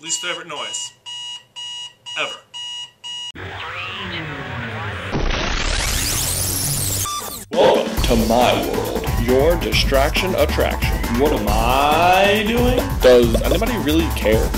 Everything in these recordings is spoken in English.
Least favorite noise. Ever. Welcome to my world, your distraction attraction. What am I doing? Does anybody really care?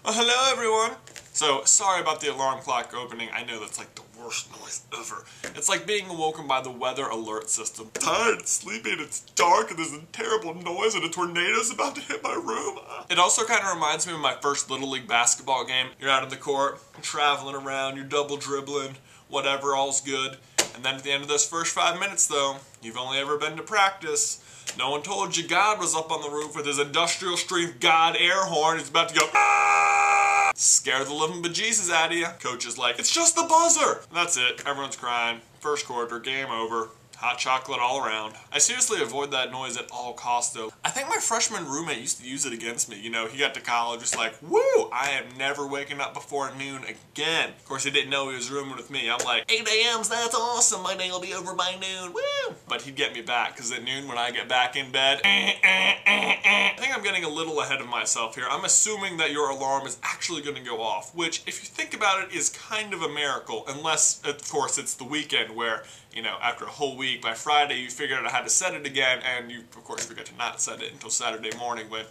Well, hello everyone! So, sorry about the alarm clock opening. I know that's like the worst noise ever. It's like being awoken by the weather alert system. Tired, sleeping, it's dark, and there's a terrible noise and a tornado's about to hit my room. It also kind of reminds me of my first Little League basketball game. You're out on the court, traveling around, you're double dribbling, whatever, all's good. And then at the end of those first 5 minutes though, you've only ever been to practice. No one told you God was up on the roof with his industrial strength God air horn. He's about to go, "Ah!" Scare the living bejesus out of you. Coach is like, it's just the buzzer. And that's it. Everyone's crying. First quarter, game over. Hot chocolate all around. I seriously avoid that noise at all costs though. I think my freshman roommate used to use it against me. You know, he got to college, just like, woo, I am never waking up before noon again. Of course, he didn't know he was rooming with me. I'm like, 8 a.m.'s, that's awesome. My day will be over by noon, woo. But he'd get me back, because at noon when I get back in bed, I think I'm getting a little ahead of myself here. I'm assuming that your alarm is actually going to go off, which, if you think about it, is kind of a miracle, unless, of course, it's the weekend where, you know, after a whole week, by Friday you figured out how to set it again, and you, of course, forget to not set it until Saturday morning when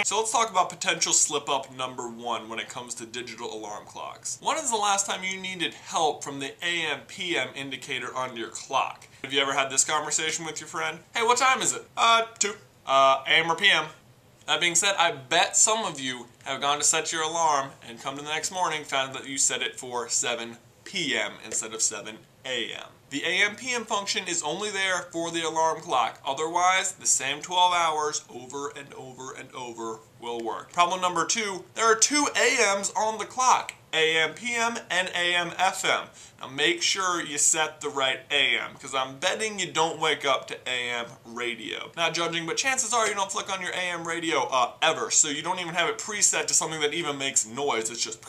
So let's talk about potential slip-up number 1 when it comes to digital alarm clocks. When is the last time you needed help from the AM/PM indicator on your clock? Have you ever had this conversation with your friend? Hey, what time is it? 2. AM or PM? That being said, I bet some of you have gone to set your alarm and come to the next morning, found that you set it for 7 p.m. instead of 7 a.m. The AM/PM function is only there for the alarm clock. Otherwise, the same 12 hours over and over and over will work. Problem number 2, there are 2 AMs on the clock. AM/PM and AM/FM. Now make sure you set the right AM, because I'm betting you don't wake up to AM radio. Not judging, but chances are you don't flick on your AM radio ever, so you don't even have it preset to something that even makes noise. It's just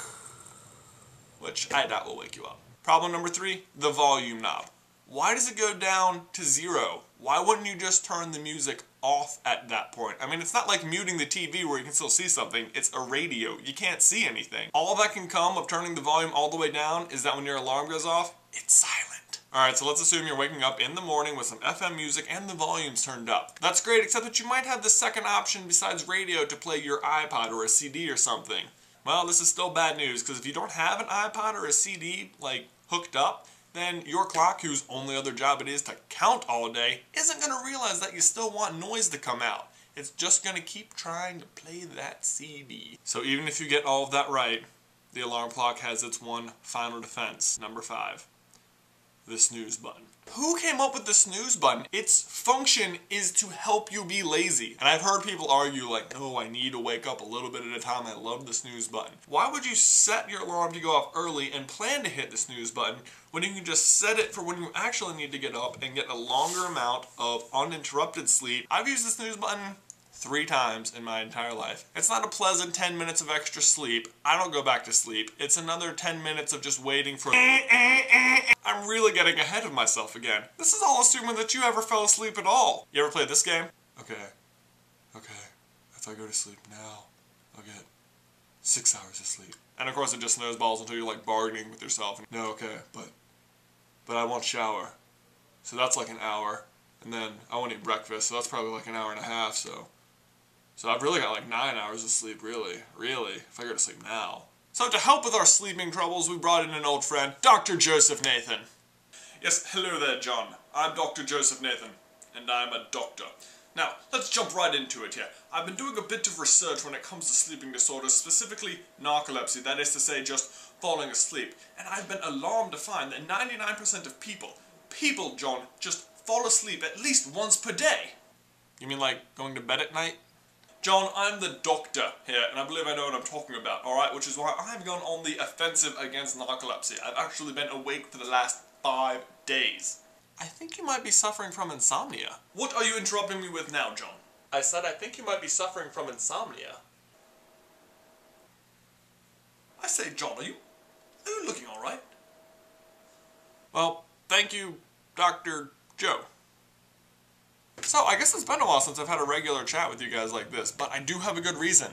which I doubt will wake you up. Problem number 3, the volume knob. Why does it go down to 0? Why wouldn't you just turn the music off at that point? I mean, it's not like muting the TV where you can still see something. It's a radio. You can't see anything. All that can come of turning the volume all the way down is that when your alarm goes off, it's silent. Alright, so let's assume you're waking up in the morning with some FM music and the volume's turned up. That's great, except that you might have the second option besides radio to play your iPod or a CD or something. Well, this is still bad news, because if you don't have an iPod or a CD, like, hooked up, then your clock, whose only other job it is to count all day, isn't going to realize that you still want noise to come out. It's just going to keep trying to play that CD. So even if you get all of that right, the alarm clock has its one final defense. Number 5, the snooze button. Who came up with the snooze button? Its function is to help you be lazy. And I've heard people argue like, no, I need to wake up a little bit at a time. I love the snooze button. Why would you set your alarm to go off early and plan to hit the snooze button when you can just set it for when you actually need to get up and get a longer amount of uninterrupted sleep? I've used the snooze button 3 times in my entire life. It's not a pleasant 10 minutes of extra sleep. I don't go back to sleep. It's another 10 minutes of just waiting for I'm really getting ahead of myself again. This is all assuming that you ever fell asleep at all. You ever played this game? Okay. If I go to sleep now, I'll get 6 hours of sleep. And of course it just snowballs until you're like bargaining with yourself. No, okay, but I want shower. So that's like an hour. And then I want to eat breakfast, so that's probably like an hour and a half, so I've really got like 9 hours of sleep, really, if I go to sleep now. So to help with our sleeping troubles, we brought in an old friend, Dr. Joseph Nathan. Yes, hello there, John. I'm Dr. Joseph Nathan, and I'm a doctor. Now, let's jump right into it here. I've been doing a bit of research when it comes to sleeping disorders, specifically narcolepsy, that is to say, just falling asleep. And I've been alarmed to find that 99% of people, John, just fall asleep at least once per day. You mean like going to bed at night? John, I'm the doctor here, and I believe I know what I'm talking about, alright? Which is why I've gone on the offensive against narcolepsy. I've actually been awake for the last 5 days. I think you might be suffering from insomnia. What are you interrupting me with now, John? I said I think you might be suffering from insomnia. I say, John, are you looking alright? Well, thank you, Dr. Joe. So, I guess it's been a while since I've had a regular chat with you guys like this, but I do have a good reason.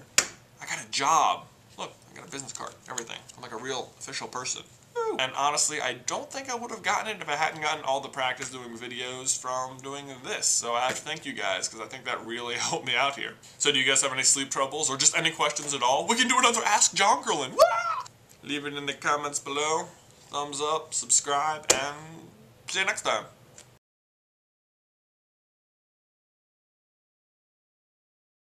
I got a job. Look, I got a business card, everything. I'm like a real official person. Woo. And honestly, I don't think I would have gotten it if I hadn't gotten all the practice doing videos from doing this. So I have to thank you guys, because I think that really helped me out here. So do you guys have any sleep troubles or just any questions at all? We can do another Ask Jonkerlin. Leave it in the comments below. Thumbs up, subscribe, and see you next time.